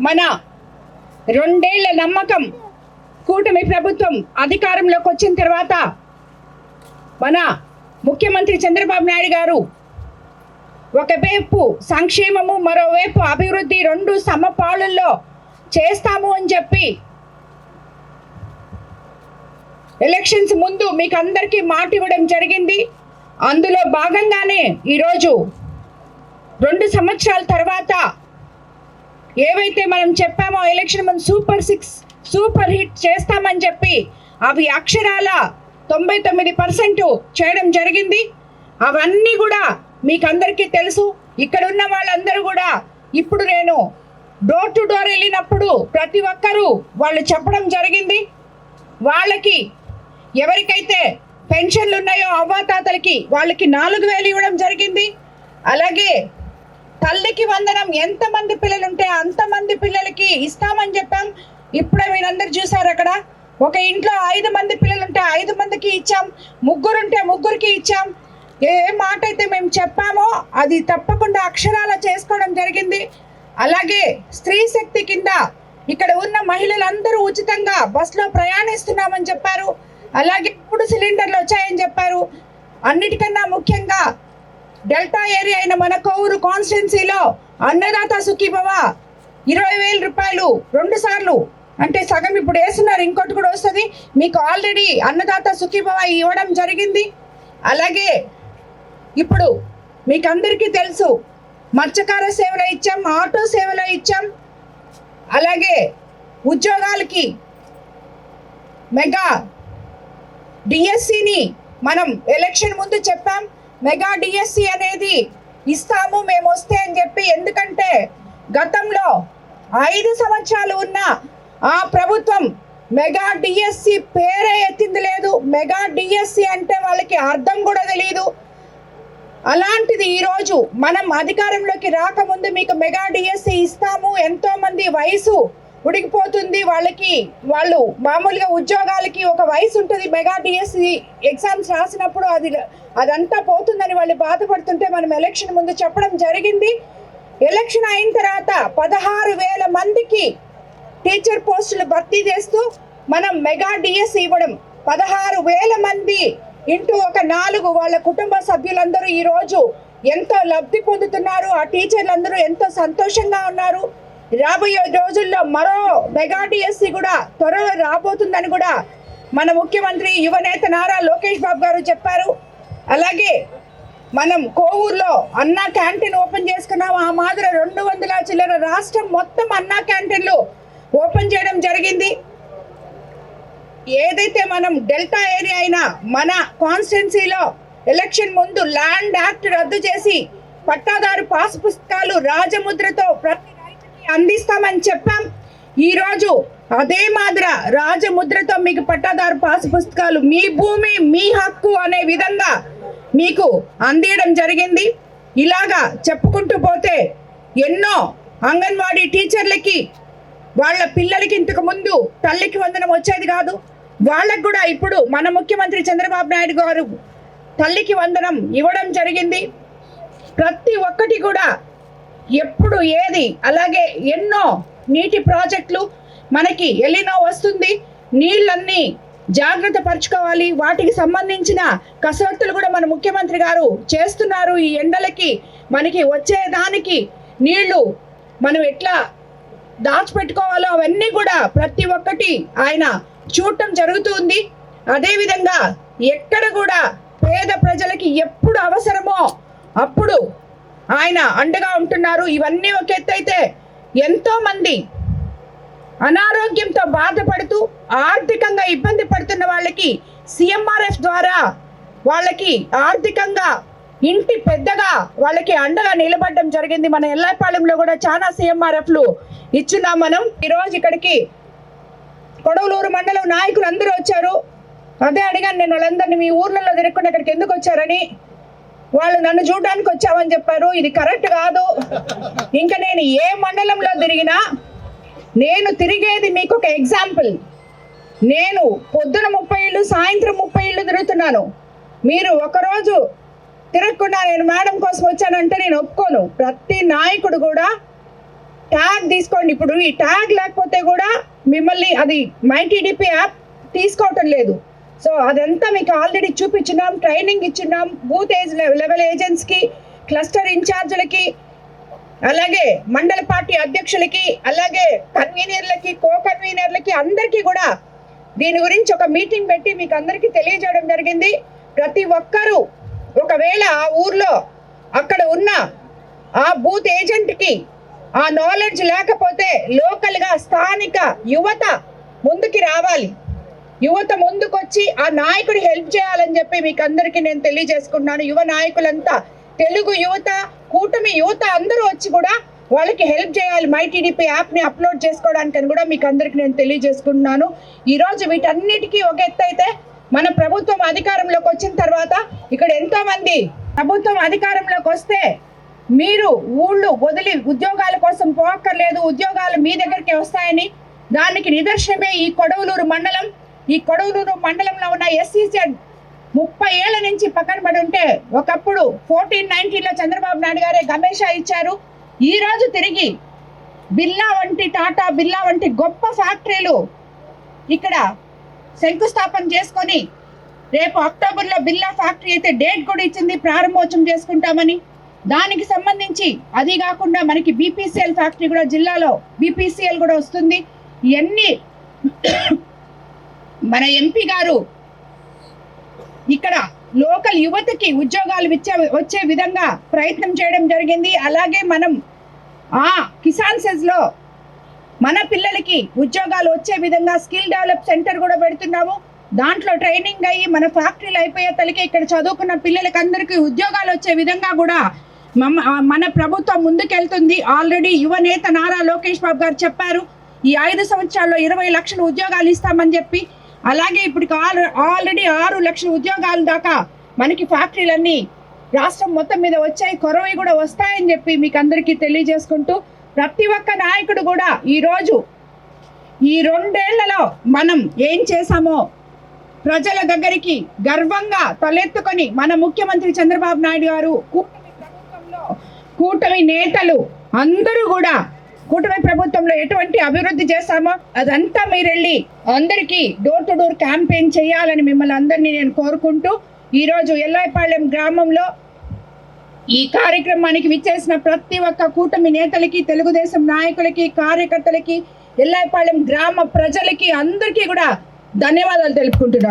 మన 2 ఏళ్ల నమ్మకం కూటమి ప్రభుత్వం అధికారంలోకి వచ్చిన తర్వాత మన ముఖ్యమంత్రి చంద్రబాబు నాయుడు గారు ఒకవైపు సంక్షేమము మరోవైపు అభివృద్ధి రెండు సమపాళల్లో చేస్తాము అని చెప్పి ఎలక్షన్స్ ముందు మీకు అందరికీ మాట ఇవ్వడం జరిగింది. అందులో భాగంగానే ఈరోజు 2 సంవత్సరాల తర్వాత ఏవైతే మనం చెప్పామో ఎలక్షన్ ముందు సూపర్ హిట్ చేస్తామని చెప్పి అవి అక్షరాల 99% చేయడం జరిగింది. అవన్నీ కూడా మీకు అందరికీ తెలుసు. ఇక్కడ ఉన్న వాళ్ళందరూ కూడా ఇప్పుడు నేను డోర్ టు డోర్ వెళ్ళినప్పుడు ప్రతి ఒక్కరూ వాళ్ళు చెప్పడం జరిగింది. వాళ్ళకి ఎవరికైతే పెన్షన్లు ఉన్నాయో అవ్వాతాతలకి వాళ్ళకి 4,000 ఇవ్వడం జరిగింది. అలాగే తల్లికి వందనం ఎంతమంది పిల్లలు ఉంటే అంతమంది పిల్లలకి ఇస్తామని చెప్పాం. ఇప్పుడే మీరందరూ చూసారు, అక్కడ ఒక ఇంట్లో 5 మంది పిల్లలు ఉంటే 5 మందికి ఇచ్చాం, 3 ఉంటే 3కి ఇచ్చాం. ఏ మాట అయితే మేము చెప్పామో అది తప్పకుండా అక్షరాల చేసుకోవడం జరిగింది. అలాగే స్త్రీ శక్తి కింద ఇక్కడ ఉన్న మహిళలందరూ ఉచితంగా బస్సులో ప్రయాణిస్తున్నామని చెప్పారు. అలాగే 3 సిలిండర్లు వచ్చాయని చెప్పారు. అన్నిటికన్నా ముఖ్యంగా డెల్టా ఏరియా అయిన మన కోవూరు కాన్స్టిట్యున్సీలో అన్నదాత సుఖీభవ 20,000 రూపాయలు 2 సార్లు అంటే సగం ఇప్పుడు వేస్తున్నారు, ఇంకోటి కూడా వస్తుంది. మీకు ఆల్రెడీ అన్నదాత సుఖీభవ ఇవ్వడం జరిగింది. అలాగే ఇప్పుడు మీకు అందరికీ తెలుసు మత్స్యకార సేవలో ఇచ్చాం, ఆటో సేవలో ఇచ్చాం. అలాగే ఉద్యోగాలకి మెగా డిఎస్సిని మనం ఎలక్షన్ ముందు చెప్పాం. మెగా డిఎస్సి అనేది ఇస్తాము మేము వస్తే అని చెప్పి. ఎందుకంటే గతంలో 5 సంవత్సరాలు ఉన్న ఆ ప్రభుత్వం మెగా డిఎస్సి పేరే ఎత్తింది లేదు. మెగా డిఎస్సి అంటే వాళ్ళకి అర్థం కూడా తెలియదు. అలాంటిది ఈరోజు మనం అధికారంలోకి రాకముందు మీకు మెగా డిఎస్సి ఇస్తాము, ఎంతోమంది వయసు ఉడికిపోతుంది వాళ్ళకి, వాళ్ళు మామూలుగా ఉద్యోగాలకి ఒక వయసు ఉంటుంది. మెగా డిఎస్సి ఎగ్జామ్స్ రాసినప్పుడు అదంతా పోతుందని వాళ్ళు బాధపడుతుంటే మనం ఎలక్షన్ ముందు చెప్పడం జరిగింది. ఎలక్షన్ అయిన తర్వాత 16,000 మందికి టీచర్ పోస్టులు భర్తీ చేస్తూ మనం మెగా డిఎస్సి ఇవ్వడం. 16,000 మంది ఇంటూ ఒక 4 వాళ్ళ కుటుంబ సభ్యులందరూ ఈరోజు ఎంతో లబ్ధి పొందుతున్నారు. ఆ టీచర్లందరూ ఎంతో సంతోషంగా ఉన్నారు. రాబోయే రోజుల్లో మరో మెగా డిఎస్సి కూడా త్వరలో రాబోతుందని కూడా మన ముఖ్యమంత్రి యువనేత నారా లోకేష్ బాబు గారు చెప్పారు. అలాగే మనం కోవూరులో అన్నా క్యాంటీన్ ఓపెన్ చేసుకున్నాం. ఆ మాదిరి 200 చిల్లర రాష్ట్రం మొత్తం అన్నా క్యాంటీన్లు ఓపెన్ చేయడం జరిగింది. ఏదైతే మనం డెల్టా ఏరియా అయినా మన కాన్స్టిట్యున్సీలో ఎలక్షన్ ముందు ల్యాండ్ యాక్ట్ రద్దు చేసి పట్టాదారు పాస్ పుస్తకాలు రాజముద్రతో ప్రతి రైతుకి అందిస్తామని చెప్పాం. ఈరోజు అదే మాదిర రాజముద్రతో మీకు పట్టాదారు పాస్ పుస్తకాలు మీ భూమి మీ హక్కు అనే విధంగా మీకు అందియడం జరిగింది. ఇలాగా చెప్పుకుంటూ పోతే ఎన్నో అంగన్వాడీ టీచర్లకి వాళ్ళ పిల్లలకి ఇంతకు ముందు తల్లికి వందనం వచ్చేది కాదు, వాళ్ళకు కూడా ఇప్పుడు మన ముఖ్యమంత్రి చంద్రబాబు నాయుడు గారు తల్లికి వందనం ఇవ్వడం జరిగింది. ప్రతి ఒక్కటి కూడా ఎప్పుడు ఏది. అలాగే ఎన్నో నీటి ప్రాజెక్టులు మనకి ఎలినో వస్తుంది, నీళ్ళన్నీ జాగ్రత్త పరచుకోవాలి. వాటికి సంబంధించిన కసరత్తులు కూడా మన ముఖ్యమంత్రి గారు చేస్తున్నారు. ఈ ఎండలకి మనకి వచ్చేదానికి నీళ్లు మనం ఎట్లా దాచిపెట్టుకోవాలో అవన్నీ కూడా ప్రతి ఒక్కటి ఆయన చూడటం జరుగుతుంది. అదేవిధంగా ఎక్కడ కూడా పేద ప్రజలకి ఎప్పుడు అవసరమో అప్పుడు ఆయన అండగా ఉంటున్నారు. ఇవన్నీ ఒక ఎత్తు అయితే ఎంతో మంది అనారోగ్యంతో బాధపడుతూ ఆర్థికంగా ఇబ్బంది పడుతున్న వాళ్ళకి సిఎంఆర్ఎఫ్ ద్వారా వాళ్ళకి ఆర్థికంగా ఇంటి పెద్దగా వాళ్ళకి అండగా నిలబడడం జరిగింది. మన ఎల్లాపాలెంలో కూడా చాలా సిఎంఆర్ఎఫ్లు ఇచ్చున్నాం మనం. ఈరోజు ఇక్కడికి కొడవలూరు మండలం నాయకులు అందరూ వచ్చారు. అదే అడిగాను నేను వాళ్ళందరినీ, మీ ఊర్లలో తిరగకుండా ఇక్కడికి ఎందుకు వచ్చారని. వాళ్ళు నన్ను చూడడానికి వచ్చామని చెప్పారు. ఇది కరెక్ట్ కాదు. ఇంకా నేను ఏ మండలంలో తిరిగినా నేను తిరిగేది మీకు ఒక ఎగ్జాంపుల్. నేను పొద్దున 30 ఇళ్ళు సాయంత్రం 30 ఇళ్ళు తిరుగుతున్నాను. మీరు ఒకరోజు తిరగకుండా నేను మేడం కోసం వచ్చానంటే నేను ఒప్పుకోను. ప్రతి నాయకుడు కూడా ట్యాగ్ తీసుకోండి. ఇప్పుడు ఈ ట్యాగ్ లేకపోతే కూడా మిమ్మల్ని అది మైటీడీపీ యాప్ తీసుకోవటం లేదు. సో అదంతా మీకు ఆల్రెడీ చూపించున్నాం, ట్రైనింగ్ ఇచ్చున్నాం బూత్ లెవెల్ ఏజెంట్స్కి, క్లస్టర్ ఇన్ఛార్జీలకి, అలాగే మండల పార్టీ అధ్యక్షులకి, అలాగే కన్వీనర్లకి, కో కన్వీనర్లకి అందరికీ కూడా దీని గురించి ఒక మీటింగ్ పెట్టి మీకు అందరికీ తెలియజేయడం జరిగింది. ప్రతి ఒక్కరూ ఒకవేళ ఆ ఊర్లో అక్కడ ఉన్న ఆ బూత్ ఏజెంట్కి ఆ నాలెడ్జ్ లేకపోతే లోకల్గా స్థానిక యువత ముందుకి రావాలి. యువత ముందుకొచ్చి ఆ నాయకుడి హెల్ప్ చేయాలని చెప్పి మీకు అందరికీ నేను తెలియజేసుకున్నాను. యువ నాయకులంతా, తెలుగు యువత, కూటమి యువత అందరూ వచ్చి కూడా వాళ్ళకి హెల్ప్ చేయాలి మైటీడీపీ యాప్ని అప్లోడ్ చేసుకోవడానికి అని కూడా మీకు అందరికీ నేను తెలియజేసుకుంటున్నాను. ఈరోజు వీటన్నిటికీ ఒక ఎత్తు అయితే మన ప్రభుత్వం అధికారంలోకి వచ్చిన తర్వాత ఇక్కడ ఎంతోమంది ప్రభుత్వం అధికారంలోకి వస్తే మీరు ఊళ్ళు వదిలి ఉద్యోగాల కోసం పోక్కర్లేదు, ఉద్యోగాలు మీ దగ్గరికి వస్తాయని దానికి నిదర్శనమే ఈ కొడవలూరు మండలం. ఈ కొడవలూరు మండలంలో ఉన్న ఎస్సీజెడ్ 30 ఏళ్ల నుంచి పక్కన పడి ఉంటే ఒకప్పుడు 1419లో చంద్రబాబు నాయుడు గారే గమేషా ఇచ్చారు. ఈ రోజు తిరిగి బిర్లా వంటి, టాటా బిర్లా వంటి గొప్ప ఫ్యాక్టరీలు ఇక్కడ శంకుస్థాపన చేసుకొని రేపు అక్టోబర్లో బిర్లా ఫ్యాక్టరీ అయితే డేట్ కూడా ఇచ్చింది, ప్రారంభోత్సవం చేసుకుంటామని. దానికి సంబంధించి అది కాకుండా మనకి బీపీసీఎల్ ఫ్యాక్టరీ కూడా జిల్లాలో బీపీసీఎల్ కూడా వస్తుంది. ఇవన్నీ మన ఎంపీ గారు ఇక్కడ లోకల్ యువతకి ఉద్యోగాలు వచ్చే విధంగా ప్రయత్నం చేయడం జరిగింది. అలాగే మనం ఆ కిసాన్ సెజ్లో మన పిల్లలకి ఉద్యోగాలు వచ్చే విధంగా స్కిల్ డెవలప్ సెంటర్ కూడా పెడుతున్నాము. దాంట్లో ట్రైనింగ్ అయ్యి మన ఫ్యాక్టరీలు అయిపోయే తలకి ఇక్కడ చదువుకున్న పిల్లలకి అందరికీ ఉద్యోగాలు వచ్చే విధంగా కూడా మన ప్రభుత్వం ముందుకెళ్తుంది. ఆల్రెడీ యువ నేత నారా లోకేష్ బాబు గారు చెప్పారు, ఈ 5 సంవత్సరాల్లో 20 లక్షల ఉద్యోగాలు ఇస్తామని చెప్పి. అలాగే ఇప్పుడు ఆల్రెడీ 6 లక్షల ఉద్యోగాల దాకా మనకి ఫ్యాక్టరీలన్నీ రాష్ట్రం మొత్తం మీద వచ్చాయి, కొరవై కూడా వస్తాయని చెప్పి మీకు అందరికీ తెలియజేసుకుంటూ, ప్రతి ఒక్క నాయకుడు కూడా ఈరోజు ఈ 2 ఏళ్లలో మనం ఏం చేశామో ప్రజల దగ్గరికి గర్వంగా తలెత్తుకొని మన ముఖ్యమంత్రి చంద్రబాబు నాయుడు గారు, కూటమి ప్రభుత్వంలో కూటమి నేతలు అందరూ కూడా కూటమి ప్రభుత్వంలో ఎటువంటి అభివృద్ధి చేశామో అదంతా మీరు వెళ్ళి అందరికీ డోర్ టు డోర్ క్యాంపెయిన్ చేయాలని మిమ్మల్ని అందరినీ నేను కోరుకుంటూ, ఈరోజు ఎల్లాయిపాళ్యం గ్రామంలో ఈ కార్యక్రమానికి విచ్చేసిన ప్రతి ఒక్క కూటమి నేతలకి, తెలుగుదేశం నాయకులకి, కార్యకర్తలకి, ఎల్లాయిపాళ్యం గ్రామ ప్రజలకి అందరికీ కూడా ధన్యవాదాలు తెలుపుకుంటున్నాను.